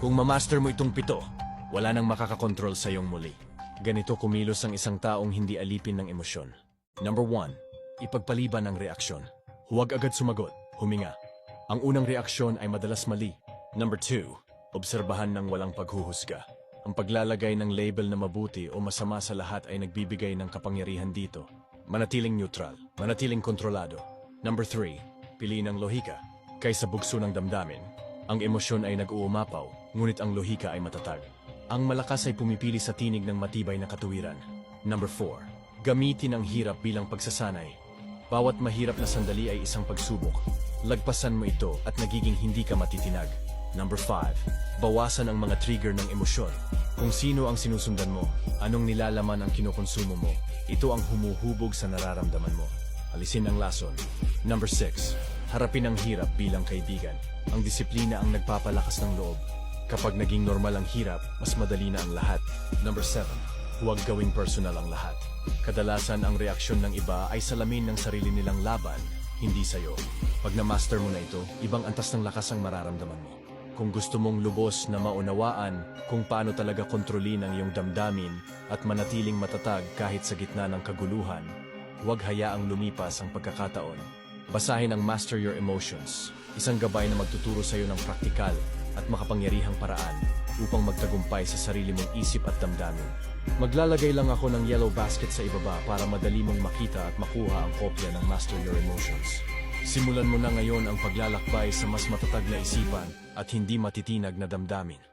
Kung mamaster mo itong 7, wala nang makakakontrol sa iyong muli. Ganito kumilos ang isang taong hindi alipin ng emosyon. Number 1. Ipagpaliban ang reaksyon. Huwag agad sumagot, huminga. Ang unang reaksyon ay madalas mali. Number 2. Obserbahan ng walang paghuhusga. Ang paglalagay ng label na mabuti o masama sa lahat ay nagbibigay ng kapangyarihan dito. Manatiling neutral, manatiling kontrolado. Number 3. Piliin ang lohika. Kaysa bugso ng damdamin, ang emosyon ay nag-uumapaw, ngunit ang lohika ay matatag. Ang malakas ay pumipili sa tinig ng matibay na katuwiran. Number 4. Gamitin ang hirap bilang pagsasanay. Bawat mahirap na sandali ay isang pagsubok. Lagpasan mo ito at nagiging hindi ka matitinag. Number 5. Bawasan ang mga trigger ng emosyon. Kung sino ang sinusundan mo, anong nilalaman ang kinukonsumo mo, ito ang humuhubog sa nararamdaman mo. Alisin ang lason. Number 6. Harapin ang hirap bilang kaibigan. Ang disiplina ang nagpapalakas ng loob. Kapag naging normal ang hirap, mas madali na ang lahat. Number 7. Huwag gawing personal ang lahat. Kadalasan ang reaksyon ng iba ay salamin ng sarili nilang laban, hindi sa'yo. Pag na-master mo na ito, ibang antas ng lakas ang mararamdaman mo. Kung gusto mong lubos na maunawaan kung paano talaga kontrolin ang iyong damdamin at manatiling matatag kahit sa gitna ng kaguluhan, huwag hayaang lumipas ang pagkakataon. Basahin ang Master Your Emotions, isang gabay na magtuturo sa iyo ng praktikal at makapangyarihang paraan upang magtagumpay sa sarili mong isip at damdamin. Maglalagay lang ako ng yellow basket sa ibaba para madali mong makita at makuha ang kopya ng Master Your Emotions. Simulan mo na ngayon ang paglalakbay sa mas matatag na isipan at hindi matitinag na damdamin.